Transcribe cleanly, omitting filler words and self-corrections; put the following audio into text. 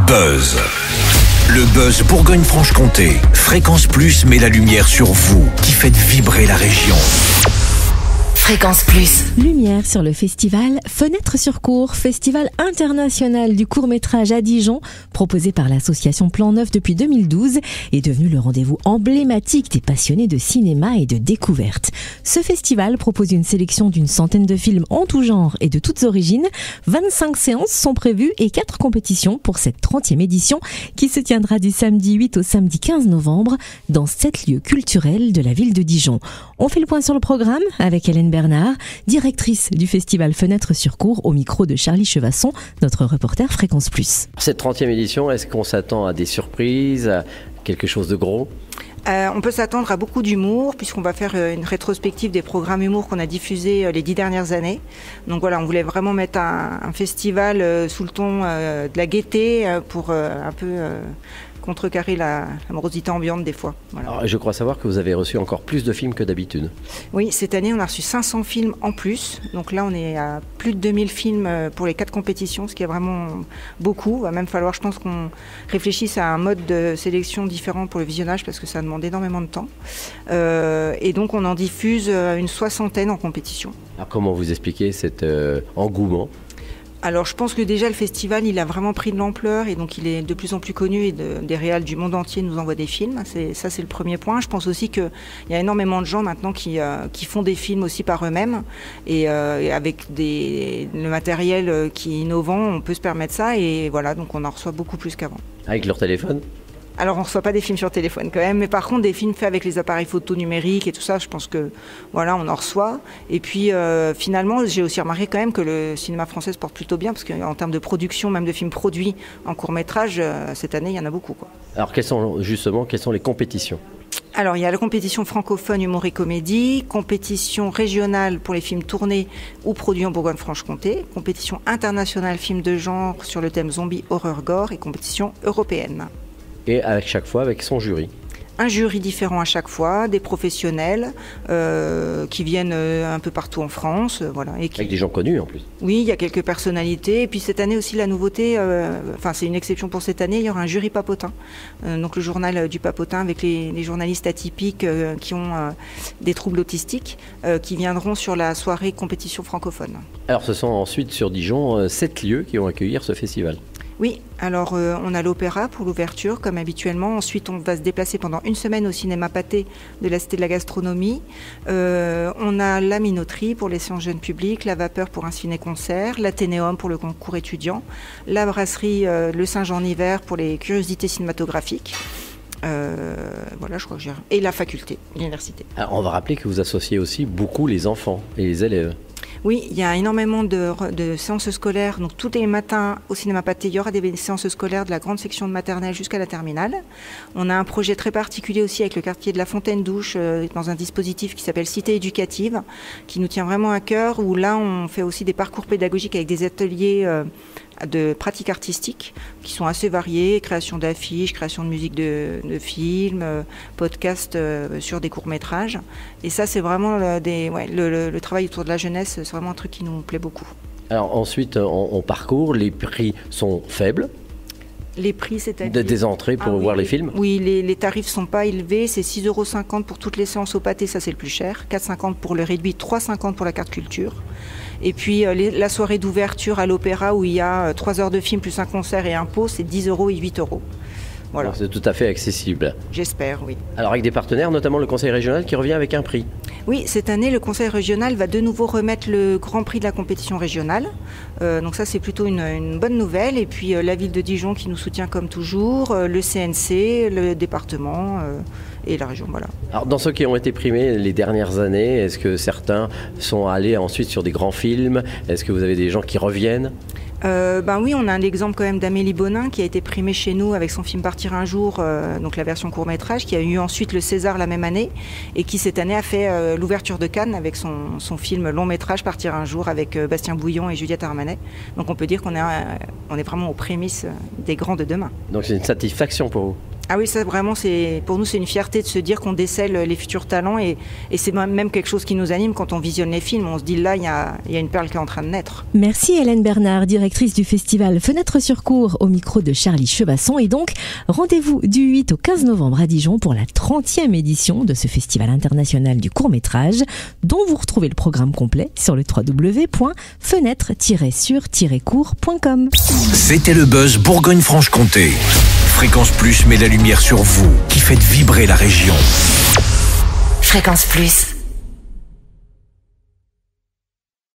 Buzz. Le Buzz Bourgogne-Franche-Comté. Fréquence Plus met la lumière sur vous qui faites vibrer la région. Fréquence Plus. Lumière sur le festival Fenêtre sur Cour, festival international du court-métrage à Dijon, proposé par l'association Plan Neuf depuis 2012, est devenu le rendez-vous emblématique des passionnés de cinéma et de découverte. Ce festival propose une sélection d'une centaine de films en tout genre et de toutes origines. 25 séances sont prévues et 4 compétitions pour cette 30e édition qui se tiendra du samedi 8 au samedi 15 novembre dans 7 lieux culturels de la ville de Dijon. On fait le point sur le programme avec Hélène Bernard, directrice du festival Fenêtre sur Cour, au micro de Charlie Chevasson, notre reporter Fréquence Plus. Cette 30e édition, est-ce qu'on s'attend à des surprises, à quelque chose de gros ? On peut s'attendre à beaucoup d'humour puisqu'on va faire une rétrospective des programmes humour qu'on a diffusés les 10 dernières années. Donc voilà, on voulait vraiment mettre un festival sous le ton de la gaieté pour un peu contrecarrer la morosité ambiante des fois. Voilà. Alors, je crois savoir que vous avez reçu encore plus de films que d'habitude. Oui, cette année on a reçu 500 films en plus. Donc là on est à plus de 2000 films pour les 4 compétitions, ce qui est vraiment beaucoup. Il va même falloir, je pense, qu'on réfléchisse à un mode de sélection différent pour le visionnage parce que ça demande énormément de temps. Et donc on en diffuse une 60aine en compétition. Alors comment vous expliquez cet engouement ? Alors je pense que déjà le festival il a vraiment pris de l'ampleur et donc il est de plus en plus connu et des réals du monde entier nous envoient des films. C'est le premier point. Je pense aussi qu'il y a énormément de gens maintenant qui font des films aussi par eux-mêmes et avec le matériel qui est innovant, on peut se permettre ça et voilà, donc on en reçoit beaucoup plus qu'avant. Avec leur téléphone ? Alors on ne reçoit pas des films sur téléphone quand même, mais par contre des films faits avec les appareils photo numériques et tout ça, je pense que voilà, on en reçoit. Et puis finalement, j'ai aussi remarqué quand même que le cinéma français se porte plutôt bien, parce qu'en termes de production, même de films produits en court-métrage, cette année, il y en a beaucoup, quoi. Alors quelles sont les compétitions ? Alors il y a la compétition francophone humour et comédie, compétition régionale pour les films tournés ou produits en Bourgogne-Franche-Comté, compétition internationale films de genre sur le thème zombie, horreur, gore et compétition européenne. Et à chaque fois avec son jury. Un jury différent à chaque fois, des professionnels qui viennent un peu partout en France. Voilà, avec des gens connus en plus. Oui, il y a quelques personnalités. Et puis cette année aussi, la nouveauté, c'est une exception pour cette année, il y aura un jury papotin. Donc le journal du papotin avec les journalistes atypiques qui ont des troubles autistiques qui viendront sur la soirée compétition francophone. Alors ce sont ensuite sur Dijon 7 lieux qui vont accueillir ce festival. Oui, alors on a l'Opéra pour l'ouverture comme habituellement. Ensuite on va se déplacer pendant une semaine au cinéma Pâté de la Cité de la Gastronomie. On a la Minoterie pour les séances jeunes publics, la Vapeur pour un ciné-concert, l'Athénéum pour le concours étudiant, la Brasserie le Saint-Jean-Hiver pour les curiosités cinématographiques. Voilà, je crois que j'ai... Et la faculté, l'université. Alors, on va rappeler que vous associez aussi beaucoup les enfants et les élèves. Oui, il y a énormément de séances scolaires. Donc tous les matins au cinéma Pâté, il y aura des séances scolaires de la grande section de maternelle jusqu'à la terminale. On a un projet très particulier aussi avec le quartier de la Fontaine-Douche dans un dispositif qui s'appelle Cité éducative, qui nous tient vraiment à cœur, où là on fait aussi des parcours pédagogiques avec des ateliers de pratiques artistiques qui sont assez variées, création d'affiches, création de musique de films, podcasts sur des courts-métrages. Et ça, c'est vraiment le travail autour de la jeunesse, c'est vraiment un truc qui nous plaît beaucoup. Alors ensuite, on parcourt, les prix sont faibles. Les prix, c'est-à-dire des entrées pour voir les films ? Oui, les tarifs ne sont pas élevés. C'est 6,50 € pour toutes les séances au Pâté, ça c'est le plus cher. 4,50 € pour le réduit, 3,50 € pour la carte culture. Et puis la soirée d'ouverture à l'Opéra où il y a 3 heures de film plus un concert et un pot, c'est 10 € et 8 €. Voilà. C'est tout à fait accessible. J'espère, oui. Alors avec des partenaires, notamment le Conseil régional qui revient avec un prix. Oui, cette année, le Conseil régional va de nouveau remettre le grand prix de la compétition régionale. Donc ça, c'est plutôt une bonne nouvelle. Et puis la ville de Dijon qui nous soutient comme toujours, le CNC, le département et la région, voilà. Alors dans ceux qui ont été primés les dernières années, est-ce que certains sont allés ensuite sur des grands films ? Est-ce que vous avez des gens qui reviennent ? Oui, on a un exemple quand même d'Amélie Bonin qui a été primée chez nous avec son film Partir un jour, donc la version court-métrage, qui a eu ensuite le César la même année et qui cette année a fait l'ouverture de Cannes avec son film long-métrage Partir un jour avec Bastien Bouillon et Juliette Armanet. Donc on peut dire qu'on est vraiment aux prémices des grands de demain. Donc c'est une satisfaction pour vous ? Ah oui, ça vraiment, pour nous, c'est une fierté de se dire qu'on décèle les futurs talents et c'est même quelque chose qui nous anime quand on visionne les films. On se dit là, il y a une perle qui est en train de naître. Merci Hélène Bernard, directrice du festival Fenêtre sur cour, au micro de Charlie Chevasson. Et donc, rendez-vous du 8 au 15 novembre à Dijon pour la 30e édition de ce festival international du court-métrage, dont vous retrouvez le programme complet sur le www.fenêtre-sur-court.com. C'était le Buzz Bourgogne-Franche-Comté. Fréquence Plus met la lumière sur vous, qui faites vibrer la région. Fréquence Plus.